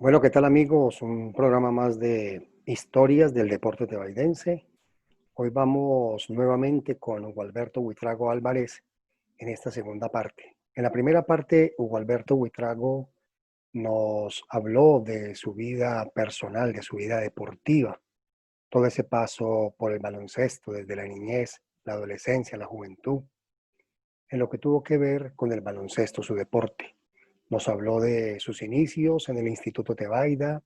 Bueno, ¿qué tal amigos? Un programa más de historias del deporte tebaideense. Hoy vamos nuevamente con Hugo Alberto Buitrago Álvarez en esta segunda parte. En la primera parte, Hugo Alberto Buitrago nos habló de su vida personal, de su vida deportiva, todo ese paso por el baloncesto desde la niñez, la adolescencia, la juventud, en lo que tuvo que ver con el baloncesto, su deporte. Nos habló de sus inicios en el Instituto Tebaida,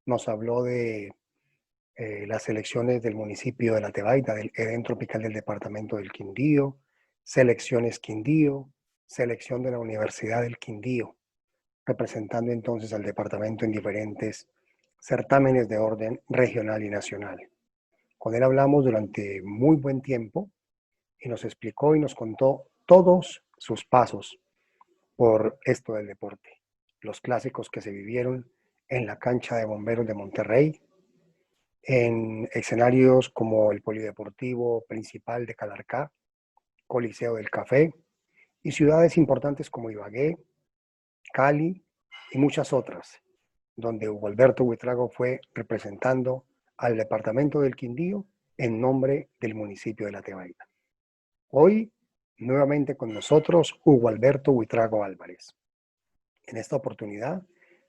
nos habló de las selecciones del municipio de La Tebaida, del Edén Tropical del departamento del Quindío, selecciones Quindío, selección de la Universidad del Quindío, representando entonces al departamento en diferentes certámenes de orden regional y nacional. Con él hablamos durante muy buen tiempo y nos explicó y nos contó todos sus pasos por esto del deporte, los clásicos que se vivieron en la cancha de bomberos de Monterrey, en escenarios como el Polideportivo Principal de Calarcá, Coliseo del Café y ciudades importantes como Ibagué, Cali y muchas otras, donde Hugo Alberto Buitrago fue representando al departamento del Quindío en nombre del municipio de La Tebaida. Hoy, nuevamente con nosotros, Hugo Alberto Buitrago Álvarez. En esta oportunidad,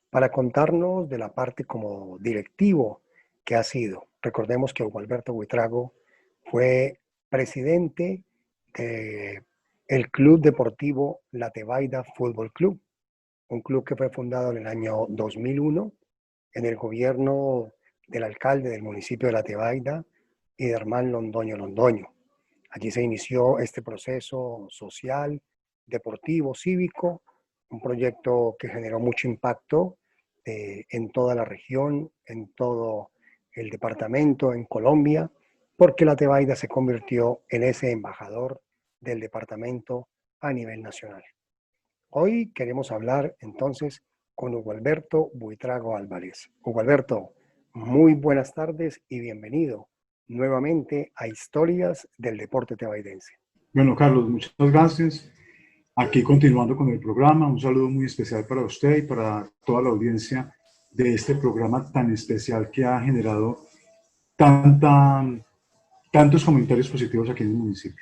para contarnos de la parte como directivo que ha sido. Recordemos que Hugo Alberto Buitrago fue presidente del Club Deportivo La Tebaida Fútbol Club, un club que fue fundado en el año 2001 en el gobierno del alcalde del municipio de La Tebaida, Idermán Londoño Londoño. Allí se inició este proceso social, deportivo, cívico, un proyecto que generó mucho impacto en toda la región, en todo el departamento, en Colombia, porque la Tebaida se convirtió en ese embajador del departamento a nivel nacional. Hoy queremos hablar entonces con Hugo Alberto Buitrago Álvarez. Hugo Alberto, muy buenas tardes y bienvenido nuevamente a Historias del Deporte Tebaidense. Bueno, Carlos, muchas gracias. Aquí continuando con el programa, un saludo muy especial para usted y para toda la audiencia de este programa tan especial que ha generado tantos comentarios positivos aquí en el municipio.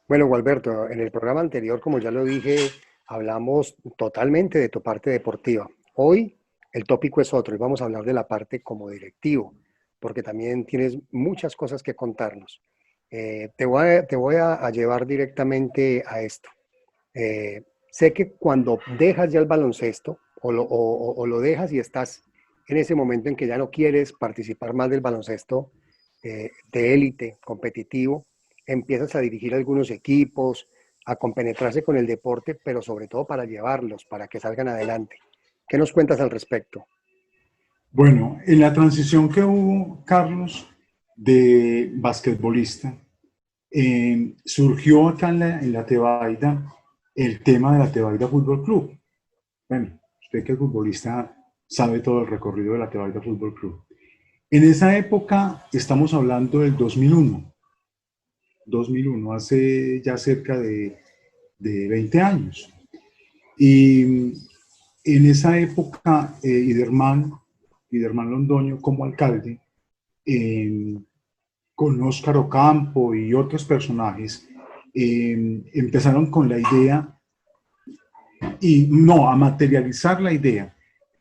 Bueno, Gualberto, en el programa anterior, como ya lo dije, hablamos totalmente de tu parte deportiva. Hoy el tópico es otro y vamos a hablar de la parte como directivo, porque también tienes muchas cosas que contarnos. Te voy a llevar directamente a esto. Sé que cuando dejas ya el baloncesto o lo dejas y estás en ese momento en que ya no quieres participar más del baloncesto de élite, competitivo, empiezas a dirigir algunos equipos, a compenetrarse con el deporte, pero sobre todo para llevarlos, para que salgan adelante. ¿Qué nos cuentas al respecto? Bueno, en la transición que hubo, Carlos, de basquetbolista, surgió acá en la Tebaida el tema de la Tebaida Fútbol Club. Bueno, usted que es futbolista sabe todo el recorrido de la Tebaida Fútbol Club. En esa época, estamos hablando del 2001, hace ya cerca de 20 años. Y en esa época, Idermán Londoño como alcalde, con Óscar Ocampo y otros personajes, empezaron con la idea, a materializar la idea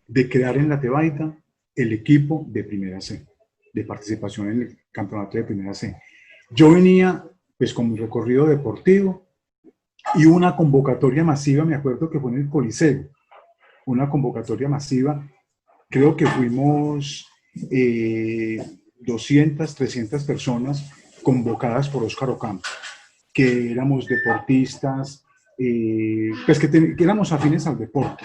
de crear en la Tebaida el equipo de Primera C, de participación en el campeonato de Primera C. Yo venía pues con mi recorrido deportivo y una convocatoria masiva, me acuerdo que fue en el Coliseo, una convocatoria masiva, creo que fuimos 200, 300 personas convocadas por Óscar Ocampo, que éramos deportistas, pues que éramos afines al deporte.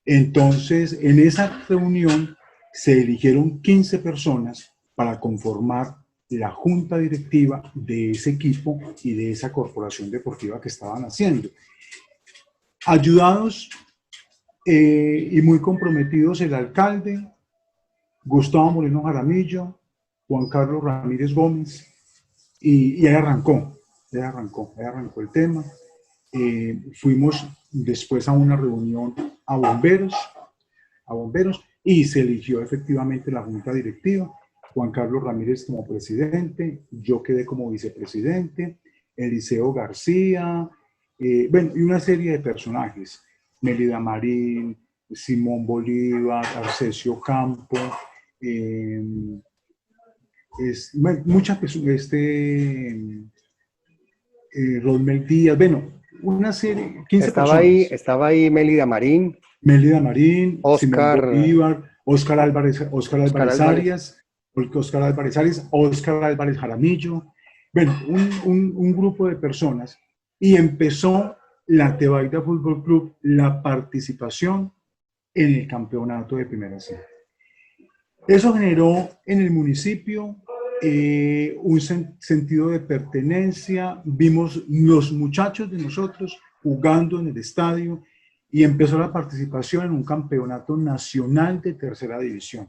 Entonces, en esa reunión se eligieron 15 personas para conformar la junta directiva de ese equipo y de esa corporación deportiva que estaban haciendo. Ayudados y muy comprometidos el alcalde, Gustavo Moreno Jaramillo, Juan Carlos Ramírez Gómez, y ahí arrancó el tema. Fuimos después a una reunión a bomberos, y se eligió efectivamente la junta directiva, Juan Carlos Ramírez como presidente, yo quedé como vicepresidente, Eliseo García, bueno, y una serie de personajes, Mélida Marín, Simón Bolívar, Arcesio Campo, eh, muchas personas, Rosmel Díaz, bueno, una serie, 15 personas. Estaba ahí Mélida Marín, Mélida Marín, Simón Oscar, Bolívar, Óscar Álvarez, Oscar Álvarez. Óscar Álvarez Jaramillo, bueno, un grupo de personas, y empezó la Tebaida Fútbol Club, la participación en el campeonato de Primera C. Eso generó en el municipio un sentido de pertenencia, vimos los muchachos de nosotros jugando en el estadio y empezó la participación en un campeonato nacional de tercera división.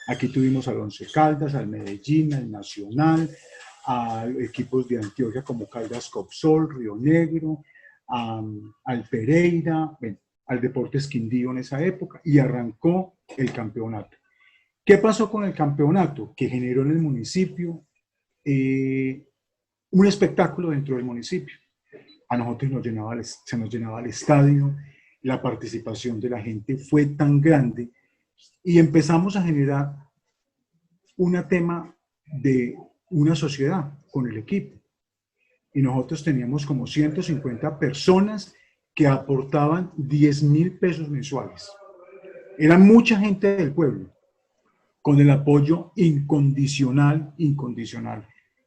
Aquí tuvimos al Once Caldas, al Medellín, al Nacional, a equipos de Antioquia como Caldas Copsol, Río Negro, al Pereira, bueno, al Deportes Quindío en esa época, y arrancó el campeonato. ¿Qué pasó con el campeonato? Que generó en el municipio un espectáculo dentro del municipio. A nosotros se nos llenaba el estadio, la participación de la gente fue tan grande y empezamos a generar un tema de una sociedad con el equipo. Y nosotros teníamos como 150 personas que aportaban 10.000 pesos mensuales. Era mucha gente del pueblo, con el apoyo incondicional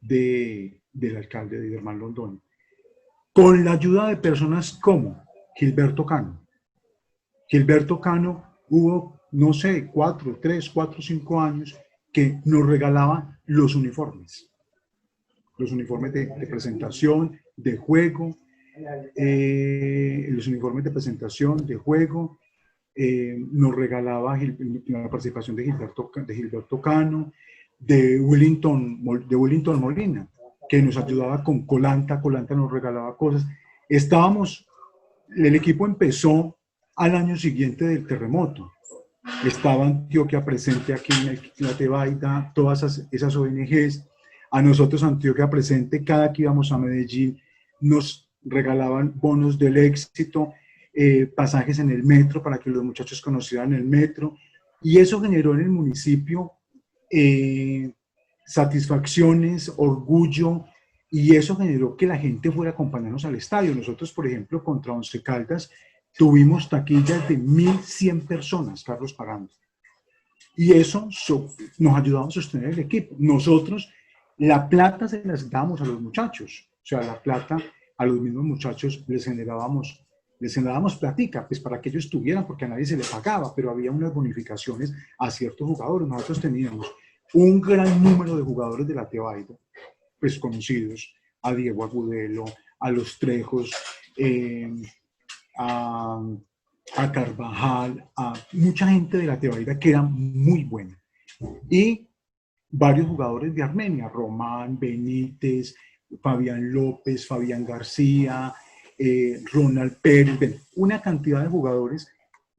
del alcalde de Germán Londoño, con la ayuda de personas como Gilberto Cano. Gilberto Cano hubo, no sé, 3, 4, 5 años que nos regalaba los uniformes de presentación, de juego, los uniformes de presentación, de juego, nos regalaba la participación de Gilberto Cano, de Wellington Molina, que nos ayudaba con Colanta nos regalaba cosas. El equipo empezó al año siguiente del terremoto. Estaba Antioquia presente aquí en la Tebaida, todas esas ONGs. A nosotros Antioquia presente, cada que íbamos a Medellín nos regalaban bonos del éxito, pasajes en el metro para que los muchachos conocieran el metro, y eso generó en el municipio satisfacciones, orgullo, y eso generó que la gente fuera a acompañarnos al estadio. Nosotros, por ejemplo, contra Once Caldas, tuvimos taquillas de 1.100 personas, Carlos, pagando. Y eso nos ayudaba a sostener el equipo. Nosotros, la plata se las dábamos a los muchachos. O sea, la plata a los mismos muchachos les generábamos platica, pues para que ellos estuvieran, porque a nadie se le pagaba, pero había unas bonificaciones a ciertos jugadores. Nosotros teníamos un gran número de jugadores de la Tebaida, pues conocidos, a Diego Agudelo, a Los Trejos, a Carvajal, a mucha gente de la Tebaida que era muy buena. Y varios jugadores de Armenia, Román, Benítez, Fabián López, Fabián García, Ronald Pérez, una cantidad de jugadores.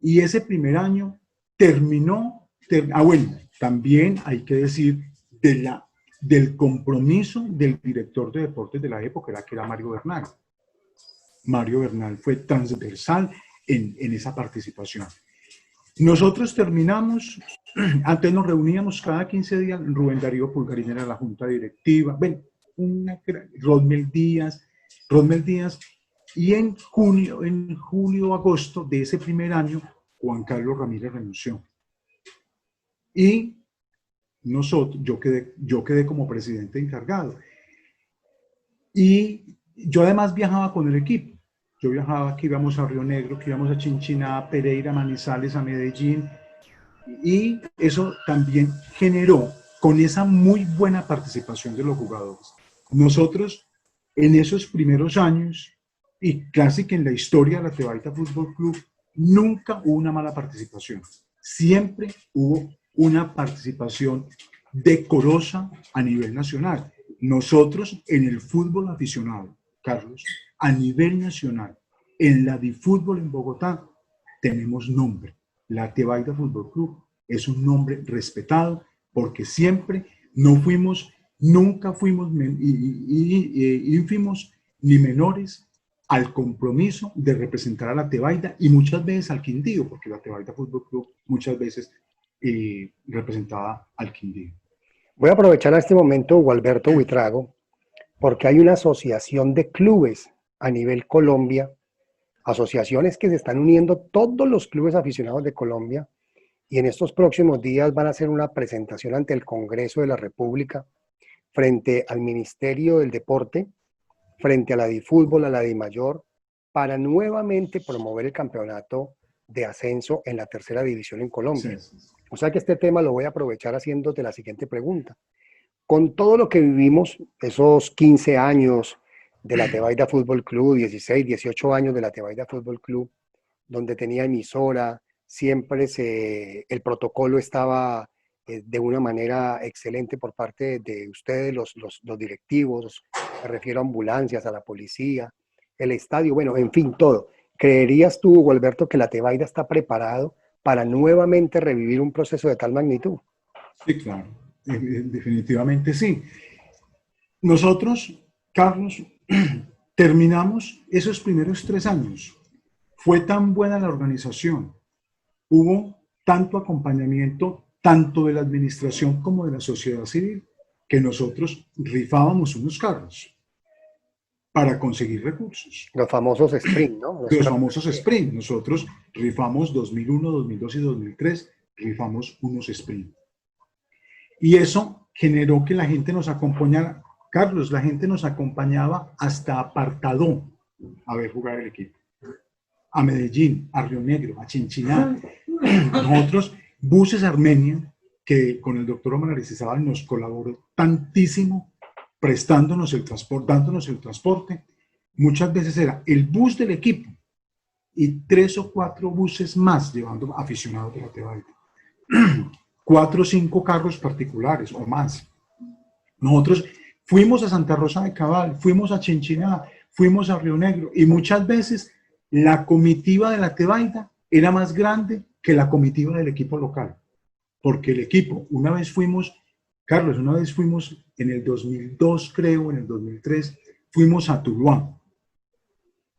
Y ese primer año terminó, bueno, también hay que decir del compromiso del director de deportes de la época, que era Mario Bernal. Mario Bernal fue transversal en esa participación. Nosotros terminamos, antes nos reuníamos cada 15 días, Rubén Darío Pulgarín era la junta directiva, bueno, Rosmel Díaz, y en julio, agosto de ese primer año, Juan Carlos Ramírez renunció. Y yo quedé como presidente encargado. Y yo además viajaba con el equipo. Yo viajaba, que íbamos a Río Negro, que íbamos a Chinchiná, a Pereira, a Manizales, a Medellín. Y eso también generó, con esa muy buena participación de los jugadores, nosotros en esos primeros años, y casi que en la historia de la Tebaida Fútbol Club, nunca hubo una mala participación. Siempre hubo una participación decorosa a nivel nacional. Nosotros en el fútbol aficionado, Carlos, a nivel nacional, en la de fútbol en Bogotá, tenemos nombre, la Tebaida Fútbol Club, es un nombre respetado porque siempre no fuimos, nunca fuimos ínfimos ni menores al compromiso de representar a la Tebaida y muchas veces al Quindío, porque la Tebaida Fútbol Club muchas veces representaba al Quindío. Voy a aprovechar a este momento, Gualberto Buitrago, porque hay una asociación de clubes a nivel Colombia, asociaciones que se están uniendo todos los clubes aficionados de Colombia y en estos próximos días van a hacer una presentación ante el Congreso de la República frente al Ministerio del Deporte, frente a la DiFútbol, a la DiMayor, para nuevamente promover el campeonato de ascenso en la tercera división en Colombia. Sí. O sea que este tema lo voy a aprovechar haciéndote la siguiente pregunta. Con todo lo que vivimos, esos 15 años de la Tebaida Fútbol Club, 16, 18 años de la Tebaida Fútbol Club, donde tenía emisora, siempre el protocolo estaba de una manera excelente por parte de ustedes, los directivos, me refiero a ambulancias, a la policía, el estadio, bueno, en fin, todo. ¿Creerías tú, Gualberto, que la Tebaida está preparado para nuevamente revivir un proceso de tal magnitud? Sí, claro, definitivamente sí. Nosotros, Carlos, terminamos esos primeros 3 años. Fue tan buena la organización, hubo tanto acompañamiento, tanto de la administración como de la sociedad civil, que nosotros rifábamos unos carros para conseguir recursos. Los famosos sprint, ¿no? Los famosos sprint. Nosotros rifamos 2001, 2002 y 2003, rifamos unos sprint. Y eso generó que la gente nos acompañara. Carlos, la gente nos acompañaba hasta Apartadó a ver jugar el equipo. A Medellín, a Río Negro, a Chinchiná. Nosotros, Buses Armenia, que con el doctor Omar Aristizábal nos colaboró tantísimo, prestándonos el transporte, dándonos el transporte. Muchas veces era el bus del equipo y 3 o 4 buses más llevando aficionados de la Tebaida. 4 o 5 carros particulares o más. Nosotros fuimos a Santa Rosa de Cabal, fuimos a Chinchiná, fuimos a Río Negro y muchas veces la comitiva de la Tebaida era más grande que la comitiva del equipo local. Porque el equipo, una vez fuimos, Carlos, una vez fuimos en el 2002, creo, en el 2003, fuimos a Tuluá.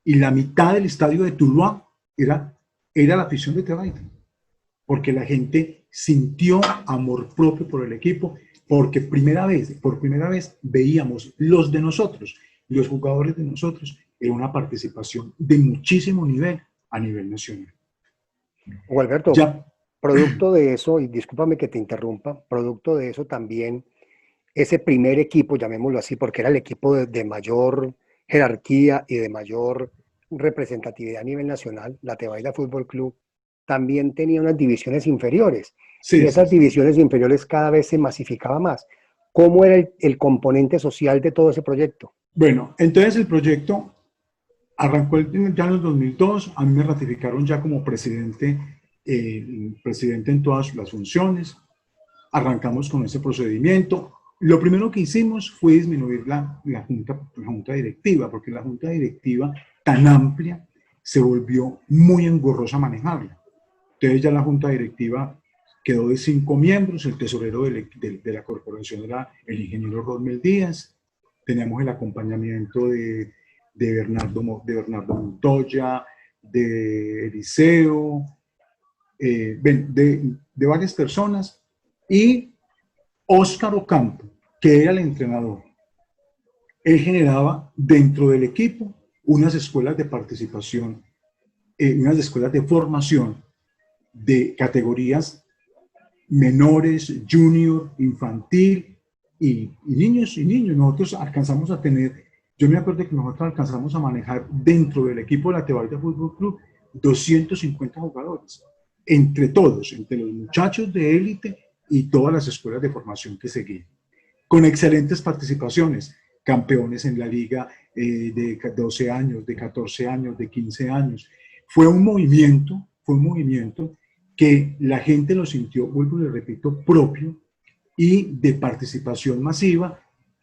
Y la mitad del estadio de Tuluá era la afición de Tebaida. Porque la gente sintió amor propio por el equipo, porque por primera vez veíamos los de nosotros, los jugadores de nosotros, en una participación de muchísimo nivel a nivel nacional. Alberto, producto de eso, y discúlpame que te interrumpa, producto de eso también, ese primer equipo, llamémoslo así, porque era el equipo de mayor jerarquía y de mayor representatividad a nivel nacional, la Tebaida Fútbol Club, también tenía unas divisiones inferiores. Sí, y esas divisiones inferiores cada vez se masificaba más. ¿Cómo era el componente social de todo ese proyecto? Bueno, entonces el proyecto arrancó ya en el 2002, a mí me ratificaron ya como presidente en todas las funciones, arrancamos con ese procedimiento. Lo primero que hicimos fue disminuir la junta directiva, porque la junta directiva tan amplia se volvió muy engorrosa manejarla. Entonces ya la junta directiva quedó de 5 miembros, el tesorero de la corporación era el ingeniero Rosmel Díaz, teníamos el acompañamiento de Bernardo Montoya, de Eliseo, de varias personas, y Óscar Ocampo, que era el entrenador. Él generaba dentro del equipo unas escuelas de participación, unas escuelas de formación de categorías menores, junior, infantil y niños y niños. Nosotros alcanzamos a tener, yo me acuerdo que nosotros alcanzamos a manejar dentro del equipo de la Tebaida Fútbol Club 250 jugadores, entre todos, entre los muchachos de élite y todas las escuelas de formación que seguían, con excelentes participaciones, campeones en la liga de 12 años, de 14 años, de 15 años. Fue un movimiento que la gente lo sintió, vuelvo y le repito, propio y de participación masiva,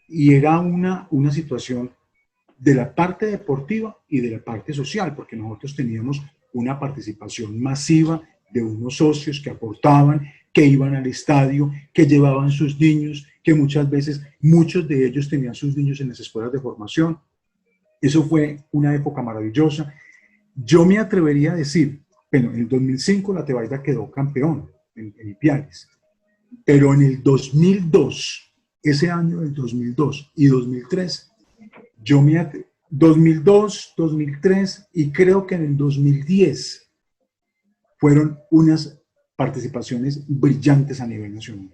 y era una situación de la parte deportiva y de la parte social, porque nosotros teníamos una participación masiva de unos socios que aportaban, que iban al estadio, que llevaban sus niños, que muchas veces muchos de ellos tenían sus niños en las escuelas de formación. Eso fue una época maravillosa. Yo me atrevería a decir, bueno, en el 2005 la Tebaida quedó campeón en Ipiales, pero en el 2002, ese año del 2002 y 2003, 2002, 2003 y creo que en el 2010 fueron unas participaciones brillantes a nivel nacional.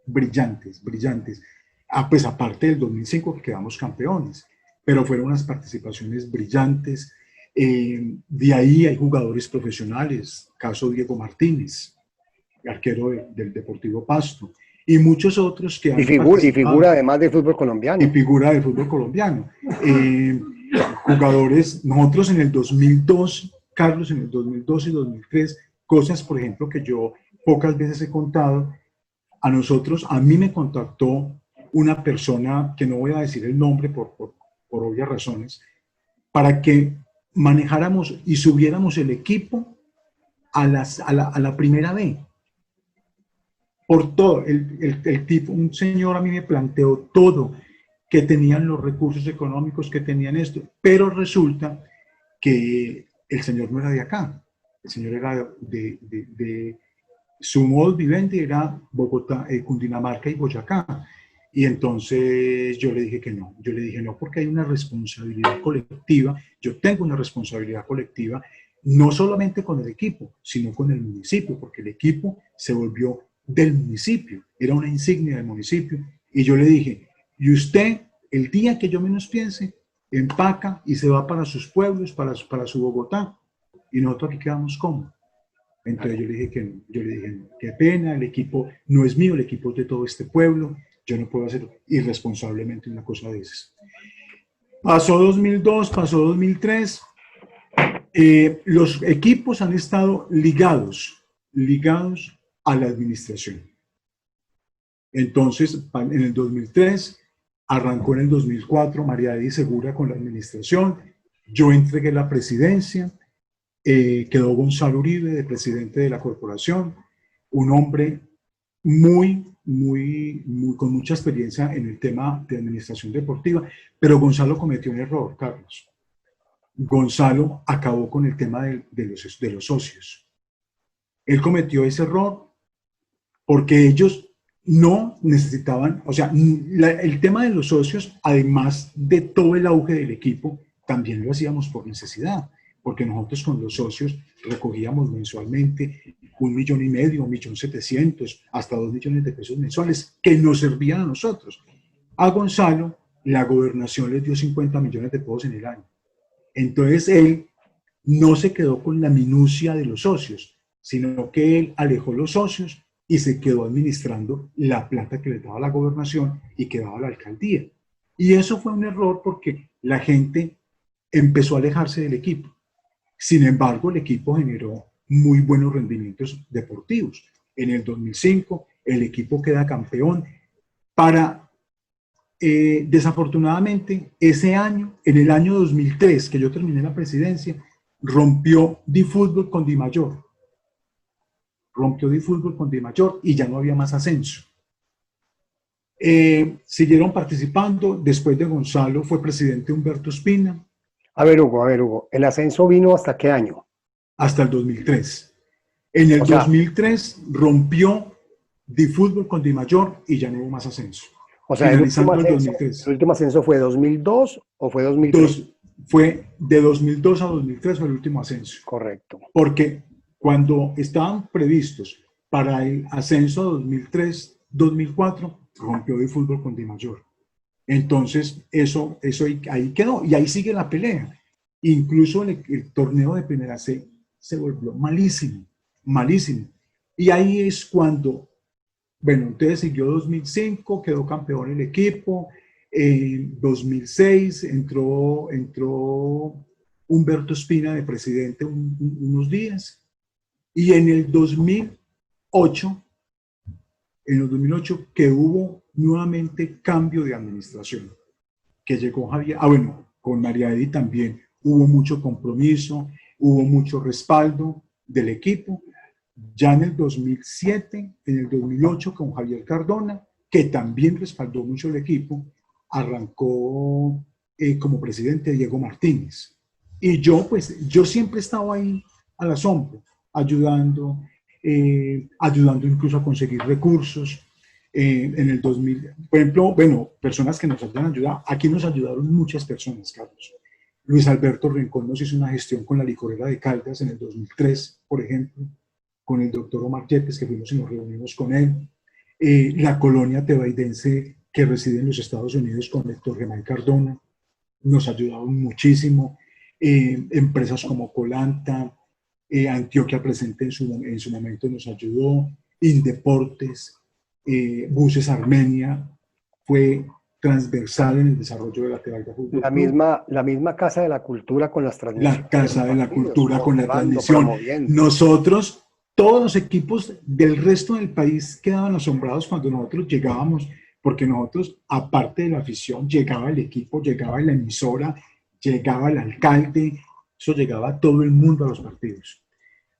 Brillantes, brillantes. Pues aparte del 2005 que quedamos campeones, pero fueron unas participaciones brillantes. De ahí hay jugadores profesionales, caso Diego Martínez, arquero del Deportivo Pasto, y muchos otros que han participado. Y figura además del fútbol colombiano. Y figura del fútbol colombiano. Jugadores, nosotros en el 2002, Carlos, en el 2002 y 2003, cosas, por ejemplo, que yo pocas veces he contado, a mí me contactó una persona, que no voy a decir el nombre por obvias razones, para que manejáramos y subiéramos el equipo a la primera B. Por todo, el tipo, un señor a mí me planteó todo, que tenían los recursos económicos, que tenían esto, pero resulta que el señor no era de acá, el señor era de su modo vivendi era Bogotá, Cundinamarca y Boyacá. Y entonces yo le dije que no, porque hay una responsabilidad colectiva, yo tengo una responsabilidad colectiva, no solamente con el equipo, sino con el municipio, porque el equipo se volvió del municipio, era una insignia del municipio, y yo le dije, y usted, el día que yo menos piense, empaca y se va para sus pueblos, para su Bogotá, y nosotros aquí quedamos cómodos. Entonces yo le dije que no, qué pena, el equipo no es mío, el equipo es de todo este pueblo, yo no puedo hacer irresponsablemente una cosa de esas. Pasó 2002, pasó 2003, los equipos han estado ligados a la administración. Entonces, en el 2003, arrancó en el 2004 María Edith Segura con la administración, yo entregué la presidencia, quedó Gonzalo Uribe de presidente de la corporación, un hombre con mucha experiencia en el tema de administración deportiva, pero Gonzalo cometió un error, Carlos. Gonzalo acabó con el tema de los socios. Él cometió ese error porque ellos no necesitaban, o sea, el tema de los socios, además de todo el auge del equipo, también lo hacíamos por necesidad, porque nosotros con los socios recogíamos mensualmente 1,5 millones, 1,700,000, hasta 2 millones de pesos mensuales que nos servían a nosotros. A Gonzalo, la gobernación les dio 50 millones de pesos en el año. Entonces él no se quedó con la minucia de los socios, sino que él alejó los socios y se quedó administrando la plata que le daba la gobernación y que daba la alcaldía. Y eso fue un error porque la gente empezó a alejarse del equipo. Sin embargo, el equipo generó muy buenos rendimientos deportivos. En el 2005, el equipo queda campeón. Desafortunadamente, ese año, en el año 2003, que yo terminé la presidencia, rompió DiFútbol con Dimayor. Y ya no había más ascenso. Siguieron participando. Después de Gonzalo fue presidente Humberto Espina. A ver, Hugo, ¿el ascenso vino hasta qué año? Hasta el 2003. En el 2003 rompió DiFútbol con Dimayor y ya no hubo más ascenso. O sea, el último ascenso fue 2002 o fue 2003? Fue de 2002 a 2003 fue el último ascenso. Correcto. Porque cuando estaban previstos para el ascenso 2003-2004, rompió DiFútbol con Dimayor. Entonces, eso ahí quedó. Y ahí sigue la pelea. Incluso el torneo de Primera C se volvió malísimo. Y ahí es cuando, bueno, entonces siguió 2005, quedó campeón el equipo. En 2006 entró Humberto Espina de presidente unos días. Y en el 2008, que hubo nuevamente cambio de administración, que llegó Javier, con María Edith también hubo mucho compromiso, hubo mucho respaldo del equipo. Ya en el 2007, en el 2008 con Javier Cardona, que también respaldó mucho el equipo, arrancó como presidente Diego Martínez. Y yo, pues, yo siempre he estado ahí a la sombra, ayudando, ayudando incluso a conseguir recursos. En el 2000, por ejemplo, bueno, personas que nos hayan ayudado. Aquí nos ayudaron muchas personas, Carlos. Luis Alberto Rincón nos hizo una gestión con la licorera de Caldas en el 2003, por ejemplo, con el doctor Omar Yepes, que fuimos y nos reunimos con él. La colonia tebaidense que reside en los Estados Unidos con Héctor Germán Cardona, nos ayudaron muchísimo. Empresas como Colanta, Antioquia Presente en su momento nos ayudó, Indeportes, Buses Armenia, fue transversal en el desarrollo de la Tebaida Fútbol Club. La misma Casa de la Cultura con las La transmisiones de los Casa de la partidos, Cultura con la motivando, transmisión. promoviendo. Nosotros, todos los equipos del resto del país quedaban asombrados cuando nosotros llegábamos, porque nosotros, aparte de la afición, llegaba el equipo, llegaba la emisora, llegaba el alcalde, eso llegaba a todo el mundo a los partidos.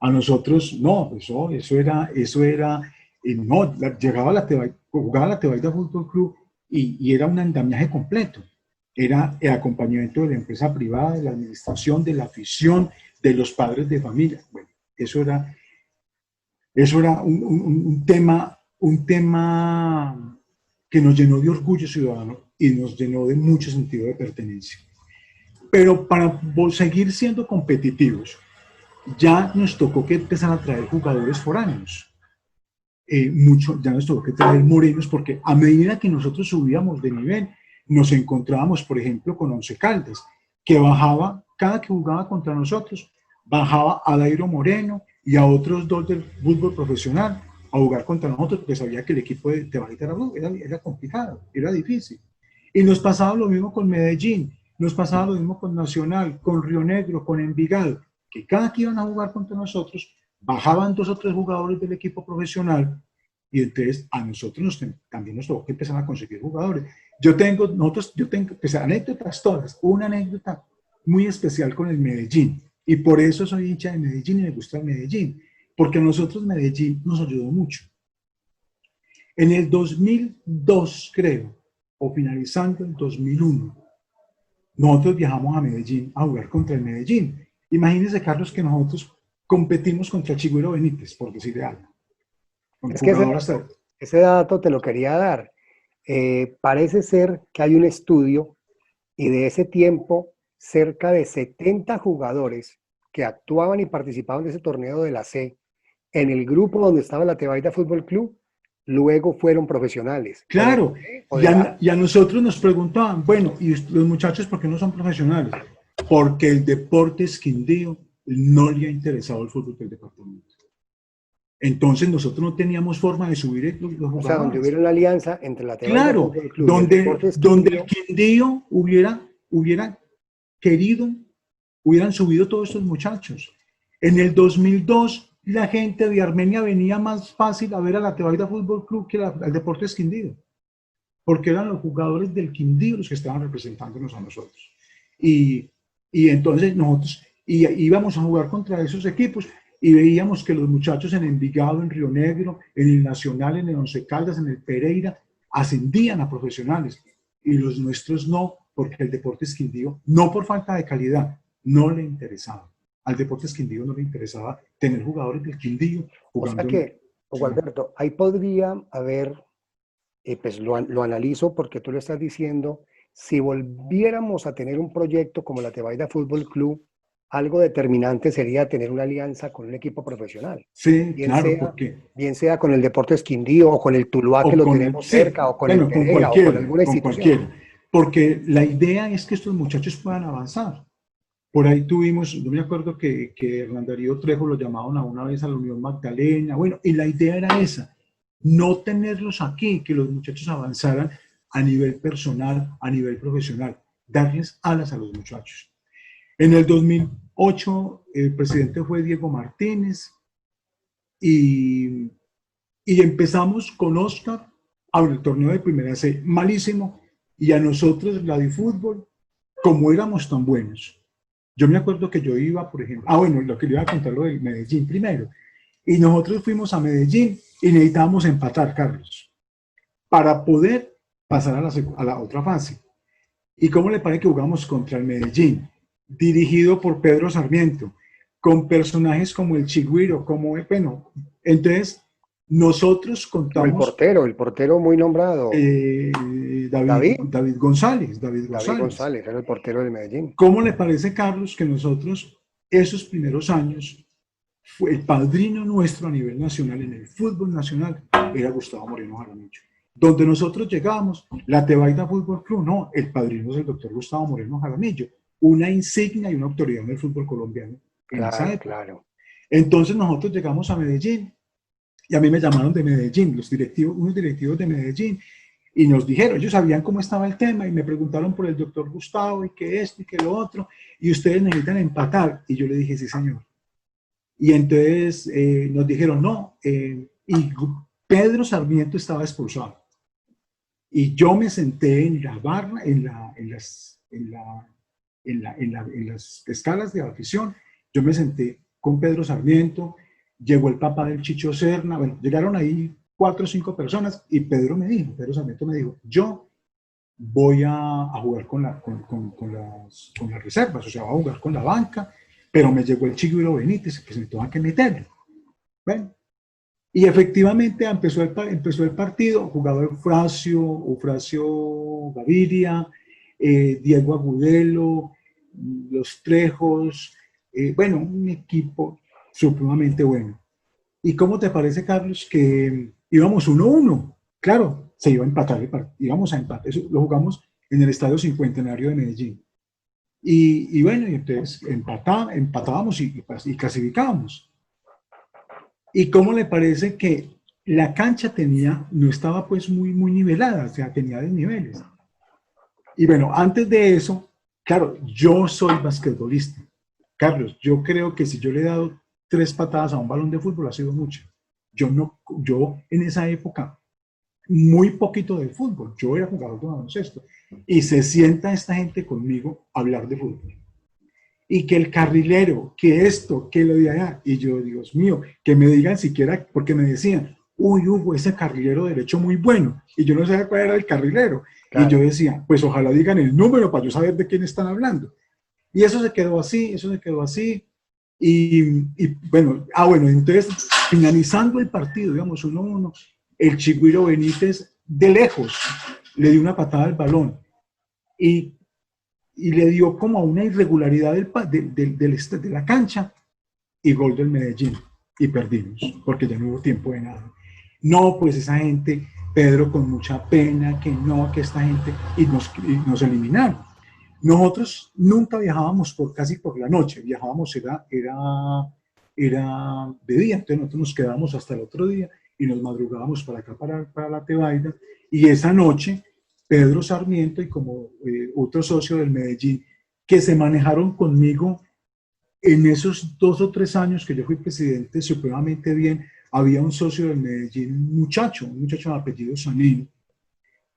A nosotros, no, eso era, no, llegaba la Tebaida, jugaba la Tebaida Fútbol Club y era un andamiaje completo. Era el acompañamiento de la empresa privada, de la administración, de la afición, de los padres de familia. Bueno, eso era un tema que nos llenó de orgullo ciudadano y nos llenó de mucho sentido de pertenencia. Pero para seguir siendo competitivos, ya nos tocó que empezar a traer jugadores foráneos. Ya nos tocó que traer morenos, porque a medida que nosotros subíamos de nivel, nos encontrábamos, por ejemplo, con Once Caldas, que bajaba, cada que jugaba contra nosotros, bajaba a Dairo Moreno y a otros dos del fútbol profesional a jugar contra nosotros, porque sabía que el equipo de Tebaida era complicado, era difícil. Y nos pasaba lo mismo con Medellín, nos pasaba lo mismo con Nacional, con Río Negro, con Envigado, que cada que iban a jugar contra nosotros, bajaban 2 o 3 jugadores del equipo profesional y entonces a nosotros también nos tuvo que empezar a conseguir jugadores. Yo tengo pues, anécdotas todas, una anécdota muy especial con el Medellín y por eso soy hincha de Medellín y me gusta el Medellín, porque a nosotros Medellín nos ayudó mucho. En el 2002, creo, o finalizando el 2001, nosotros viajamos a Medellín a jugar contra el Medellín. Imagínense, Carlos, que nosotros competimos contra Chigüiro Benítez, por decirle algo. Es que ese dato te lo quería dar. Parece ser que hay un estudio y de ese tiempo cerca de 70 jugadores que actuaban y participaban de ese torneo de la C en el grupo donde estaba la Tebaida Fútbol Club, luego fueron profesionales. Claro, y a nosotros nos preguntaban, bueno, ¿y los muchachos por qué no son profesionales? Porque el Deportes Quindío no le ha interesado el fútbol del departamento. Entonces nosotros no teníamos forma de subir los jugadores. O sea, donde hubiera una alianza entre la Tebaida Fútbol Club y el Deportes Quindío. Donde el Quindío hubiera querido, hubieran subido todos estos muchachos. En el 2002, la gente de Armenia venía más fácil a ver a la Tebaida Fútbol Club que al Deportes Quindío, porque eran los jugadores del Quindío los que estaban representándonos a nosotros. Y entonces nosotros íbamos a jugar contra esos equipos y veíamos que los muchachos en Envigado, en Río Negro, en el Nacional, en el Once Caldas, en el Pereira, ascendían a profesionales y los nuestros no, porque el Deportes Quindío, no por falta de calidad, no le interesaba. Al Deportes Quindío no le interesaba tener jugadores del Quindío jugando. O sea que, Hugo Alberto, ahí podría haber, pues lo analizo porque tú lo estás diciendo, si volviéramos a tener un proyecto como la Tebaida Fútbol Club, algo determinante sería tener una alianza con un equipo profesional. Sí, claro, porque bien sea con el Deportes Quindío o con el Tuluá que lo tenemos cerca, o con el Pereira, o con alguna institución. Porque la idea es que estos muchachos puedan avanzar. Por ahí tuvimos, yo me acuerdo que Hernán Darío Trejo lo llamaban a una vez a la Unión Magdalena, bueno, y la idea era esa, no tenerlos aquí, que los muchachos avanzaran a nivel personal, a nivel profesional, darles alas a los muchachos. En el 2008 el presidente fue Diego Martínez y empezamos con Oscar a el torneo de primera C, malísimo, y a nosotros la de fútbol, como éramos tan buenos. Yo me acuerdo que yo iba, por ejemplo, bueno, lo que le iba a contar lo del Medellín primero. Y nosotros fuimos a Medellín y necesitábamos empatar, Carlos, para poder pasar a la otra fase. ¿Y cómo le parece que jugamos contra el Medellín? Dirigido por Pedro Sarmiento, con personajes como el Chigüiro, como, bueno, entonces nosotros O contamos el portero muy nombrado, David, David González, David David González. González, era el portero del Medellín. ¿Cómo le parece, Carlos, que nosotros esos primeros años, fue el padrino nuestro a nivel nacional, en el fútbol nacional, era Gustavo Moreno Jaramillo? Donde nosotros llegamos, la Tebaida Fútbol Club, no, el padrino es el doctor Gustavo Moreno Jaramillo, una insignia y una autoridad en el fútbol colombiano en esa Claro, época. claro. Entonces nosotros llegamos a Medellín y a mí me llamaron de Medellín, unos directivos de Medellín, y nos dijeron, ellos sabían cómo estaba el tema y me preguntaron por el doctor Gustavo y que esto y que lo otro, y ustedes necesitan empatar. Y yo le dije, sí, señor. Y entonces nos dijeron, no, y Pedro Sarmiento estaba expulsado. Y yo me senté en la barra, en las escalas de afición, yo me senté con Pedro Sarmiento, llegó el papá del Chicho Serna, bueno, llegaron ahí 4 o 5 personas y Pedro Sarmiento me dijo, yo voy a jugar con las reservas, o sea, voy a jugar con la banca, pero me llegó el Chigüiro Benítez, que se me tenía que meterlo. Bueno, y efectivamente empezó el partido, jugaba Eufrasio Gaviria, Diego Agudelo, Los Trejos, bueno, un equipo supremamente bueno. ¿Y cómo te parece, Carlos, que íbamos 1-1? Claro, se iba a empatar el partido, íbamos a empate, eso lo jugamos en el Estadio Cincuentenario de Medellín. Y bueno, y entonces empatábamos y clasificábamos. ¿Y cómo le parece que la cancha no estaba pues muy nivelada, o sea, tenía desniveles? Y bueno, antes de eso, claro, yo soy basquetbolista. Carlos, yo creo que si yo le he dado 3 patadas a un balón de fútbol ha sido mucho. Yo en esa época, muy poquito de fútbol, yo era jugador de baloncesto. Y se sienta esta gente conmigo a hablar de fútbol. Y que el carrilero, que esto, que lo de allá. Y yo, Dios mío, que me digan siquiera, porque me decían, uy, Hugo, ese carrilero derecho muy bueno. Y yo no sabía cuál era el carrilero. Claro. Y yo decía, pues ojalá digan el número para yo saber de quién están hablando. Y eso se quedó así, eso se quedó así. Y bueno, bueno, entonces, finalizando el partido, digamos, 1-1, el Chigüiro Benítez, de lejos, le dio una patada al balón. Y le dio como una irregularidad de la cancha y gol del Medellín. Y perdimos, porque ya no hubo tiempo de nada. No, pues esa gente, Pedro, con mucha pena, que no, que esta gente, y nos eliminaron. Nosotros nunca viajábamos casi por la noche, viajábamos era de día, entonces nosotros nos quedábamos hasta el otro día y nos madrugábamos para acá, para la Tebaida, y esa noche Pedro Sarmiento y como otro socio del Medellín, que se manejaron conmigo en esos 2 o 3 años que yo fui presidente supremamente bien. Había un socio del Medellín, un muchacho de apellido Sanín,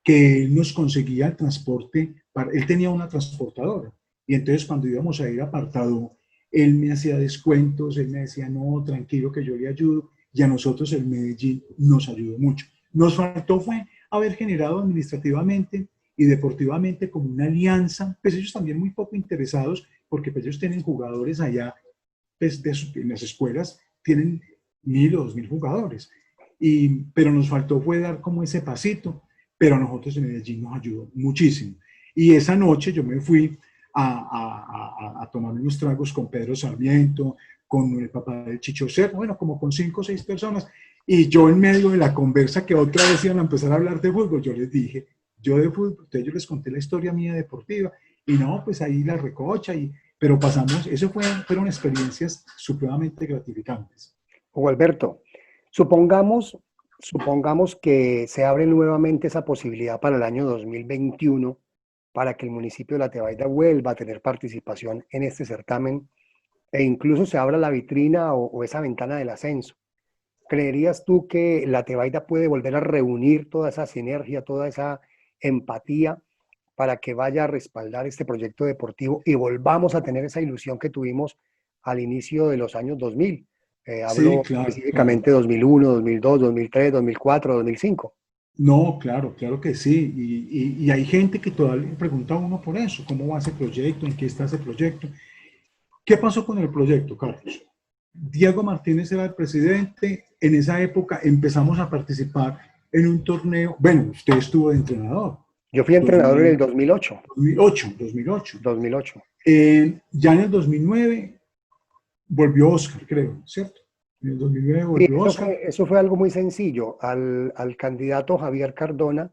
que nos conseguía el transporte, él tenía una transportadora, y entonces cuando íbamos a ir a Apartado, él me hacía descuentos, él me decía, no, tranquilo que yo le ayudo, y a nosotros el Medellín nos ayudó mucho. Nos faltó fue haber generado administrativamente y deportivamente como una alianza, pues ellos también muy poco interesados, porque pues ellos tienen jugadores allá, pues en las escuelas tienen 1.000 o 2.000 jugadores, pero nos faltó fue dar como ese pasito, pero a nosotros en Medellín nos ayudó muchísimo. Y esa noche yo me fui a tomar unos tragos con Pedro Sarmiento, con el papá del Chicho Serna, bueno, como con 5 o 6 personas, y yo en medio de la conversa que otra vez iban a empezar a hablar de fútbol, yo les dije, yo de fútbol, entonces yo les conté la historia mía deportiva, y no, pues ahí la recocha, pero pasamos, fueron experiencias supremamente gratificantes. Hugo Alberto, supongamos, supongamos que se abre nuevamente esa posibilidad para el año 2021 para que el municipio de La Tebaida vuelva a tener participación en este certamen e incluso se abra la vitrina o esa ventana del ascenso. ¿Creerías tú que La Tebaida puede volver a reunir toda esa sinergia, toda esa empatía para que vaya a respaldar este proyecto deportivo y volvamos a tener esa ilusión que tuvimos al inicio de los años 2000? Sí, Hablo claro, claro. específicamente 2001, 2002, 2003, 2004, 2005. No, claro, claro que sí. Y hay gente que todavía le pregunta a uno por eso, ¿cómo va ese proyecto? ¿En qué está ese proyecto? ¿Qué pasó con el proyecto, Carlos? Diego Martínez era el presidente. En esa época empezamos a participar en un torneo. Bueno, usted estuvo de entrenador, Yo fui entrenador en el 2000, 2008. 2008, 2008. 2008. Ya en el 2009 volvió Oscar, creo, ¿cierto? En el 2009 Sí, volvió Oscar. eso fue algo muy sencillo. Al candidato Javier Cardona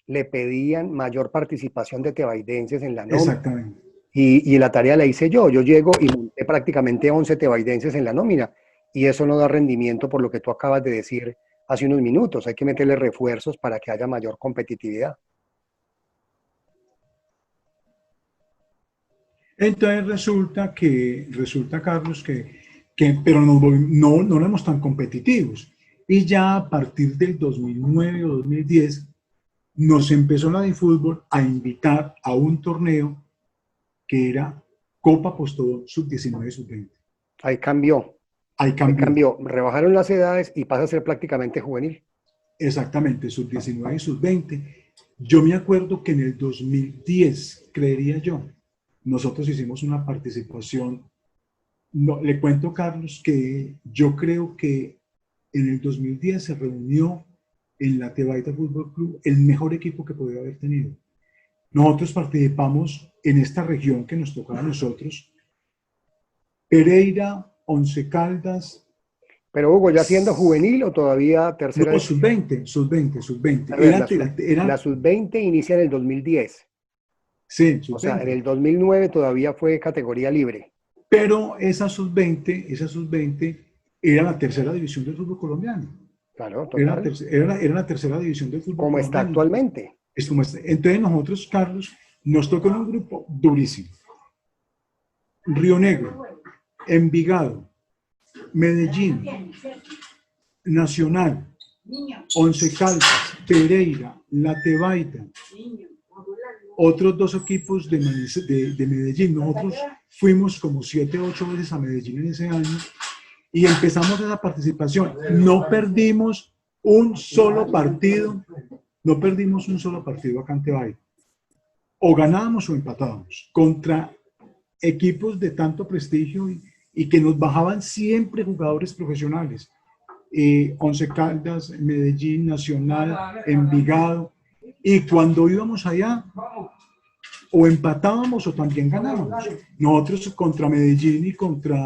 le pedían mayor participación de tebaidenses en la nómina Exactamente. y la tarea la hice yo. Yo llego y monté prácticamente 11 tebaidenses en la nómina y eso no da rendimiento por lo que tú acabas de decir hace unos minutos. Hay que meterle refuerzos para que haya mayor competitividad. Entonces resulta Carlos, pero no éramos tan competitivos. Y ya a partir del 2009 o 2010 nos empezó la de fútbol a invitar a un torneo que era Copa Postobón Sub-19 Sub-20. Ahí cambió, Ahí ahí cambió, cambió. Rebajaron las edades y pasa a ser prácticamente juvenil. exactamente, Sub-19 y Sub-20. Yo me acuerdo que en el 2010, creería yo, nosotros hicimos una participación. No, le cuento, Carlos, que yo creo que en el 2010 se reunió en la Tebaida Fútbol Club el mejor equipo que podía haber tenido. Nosotros participamos en esta región que nos tocaba a nosotros: Pereira, Once Caldas. Pero Hugo, ¿ya siendo juvenil o todavía tercera No, división? sub-20, sub-20, sub-20. A ver, la sub-20 inicia en el 2010. Sí, O sea, en sub-20. el 2009 todavía fue categoría libre. Pero esa sub-20 era la tercera división del fútbol colombiano. Claro, total. Era la tercera división del fútbol Como está colombiano. actualmente. Entonces nosotros, Carlos, nos tocó en un grupo durísimo. Río Negro, Envigado, Medellín, Nacional, Once Caldas, Pereira, La Tebaida, otros dos equipos de Medellín. Nosotros fuimos como 7 o 8 veces a Medellín en ese año y empezamos esa participación. No perdimos un solo partido, no perdimos un solo partido acá en Tebaida. O ganábamos o empatábamos contra equipos de tanto prestigio y que nos bajaban siempre jugadores profesionales. Once Caldas, Medellín, Nacional, Envigado. Y cuando íbamos allá, o empatábamos o también ganábamos. Nosotros contra Medellín y contra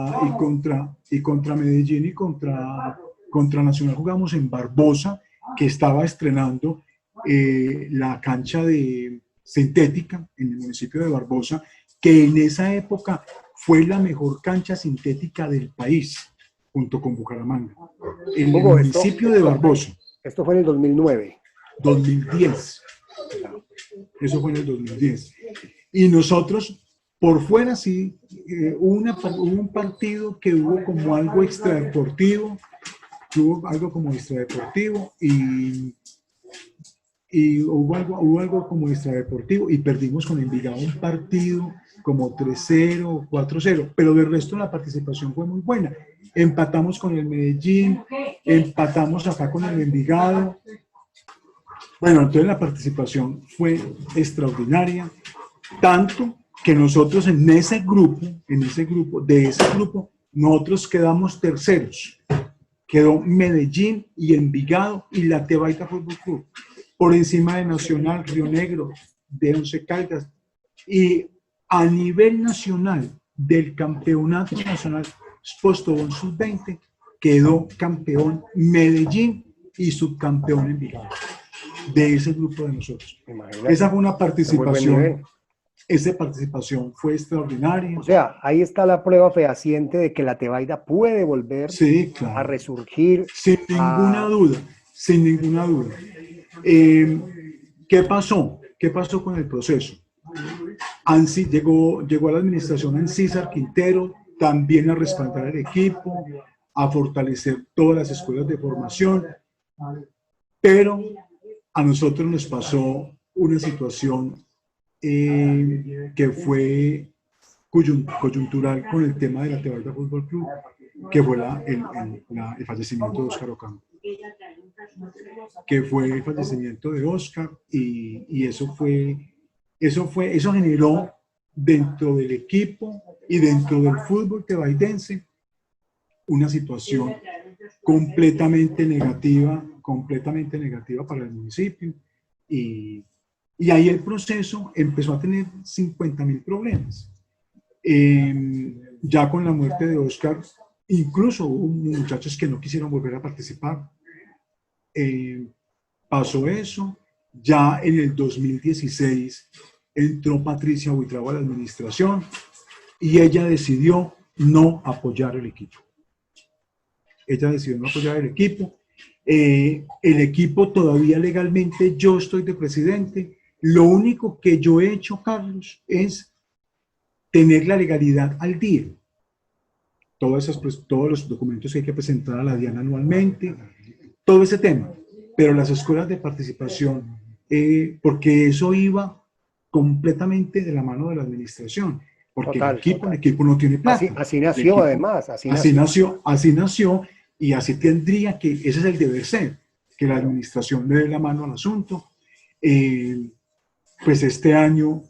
Medellín y contra Nacional jugamos en Barbosa, que estaba estrenando la cancha de sintética en el municipio de Barbosa, que en esa época fue la mejor cancha sintética del país, junto con Bucaramanga. En el Hugo, municipio de Barbosa, esto fue en el 2009. 2010. Ya. Eso fue en el 2010. Y nosotros, por fuera, sí, hubo un partido que hubo como algo extradeportivo, y hubo algo como extradeportivo y perdimos con Envigado un partido como 3-0, 4-0, pero del resto la participación fue muy buena. Empatamos con el Medellín, empatamos acá con el Envigado. Bueno, entonces la participación fue extraordinaria, tanto que nosotros de ese grupo, nosotros quedamos terceros. Quedó Medellín y Envigado y la Tebaida Fútbol Club, por encima de Nacional, Río Negro, de Once Caldas. Y a nivel nacional, del campeonato nacional Postobón Sub-20, quedó campeón Medellín y subcampeón Envigado, de ese grupo de nosotros. Imagínate. Esa fue una De muy buen nivel. participación fue extraordinaria. O sea, ahí está la prueba fehaciente de que la Tebaida puede volver Sí, a claro, resurgir. sin ninguna duda, sin ninguna duda. ¿Qué pasó? ¿Qué pasó con el proceso? ANSI llegó a la administración Ancísar Quintero también a respaldar el equipo, a fortalecer todas las escuelas de formación, pero a nosotros nos pasó una situación que fue coyuntural con el tema de la Tebaida Fútbol Club, que fue el fallecimiento de Óscar Ocampo, que fue el fallecimiento de Óscar, y eso generó dentro del equipo y dentro del fútbol tebaidense una situación completamente negativa para el municipio, y ahí el proceso empezó a tener 50.000 problemas. Ya con la muerte de Óscar, incluso hubo muchachos que no quisieron volver a participar. Pasó eso. Ya en el 2016 entró Patricia Buitrago a la administración y ella decidió no apoyar el equipo. El equipo todavía legalmente, yo estoy de presidente. Lo único que yo he hecho, Carlos, es tener la legalidad al día. Todos los documentos que hay que presentar a la DIAN anualmente, todo ese tema. Pero las escuelas de participación, porque eso iba completamente de la mano de la administración. Porque el equipo no tiene plata. Así nació, además. Así nació, y así tendría que, ese es el deber ser, que la administración le dé la mano al asunto. Pues este año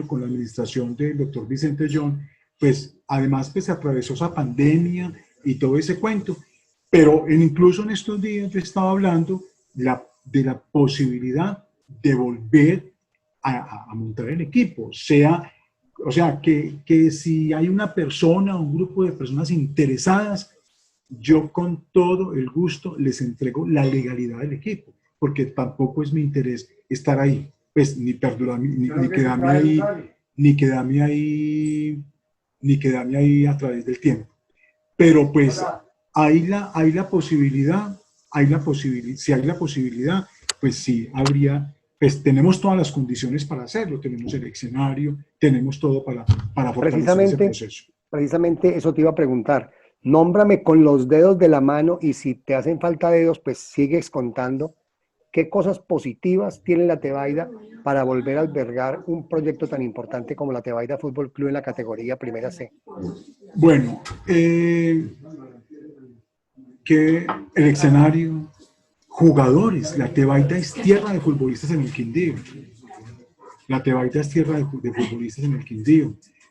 con la administración del doctor Vicente John, pues además pues se atravesó esa pandemia y todo ese cuento, pero incluso en estos días yo estaba hablando de la posibilidad de volver a montar el equipo, o sea, que si hay una persona o un grupo de personas interesadas, yo con todo el gusto les entrego la legalidad del equipo, porque tampoco es mi interés estar ahí, pues ni perdurar, ni quedarme ahí a través del tiempo. Pero pues hay la posibilidad, si hay la posibilidad, pues sí habría, pues tenemos todas las condiciones para hacerlo, tenemos el escenario, tenemos todo para fortalecer ese proceso. Precisamente eso te iba a preguntar. Nómbrame con los dedos de la mano, y si te hacen falta dedos, pues sigues contando. ¿Qué cosas positivas tiene la Tebaida para volver a albergar un proyecto tan importante como la Tebaida Fútbol Club en la categoría Primera C? Bueno, que el escenario, jugadores, la Tebaida es tierra de futbolistas en el Quindío.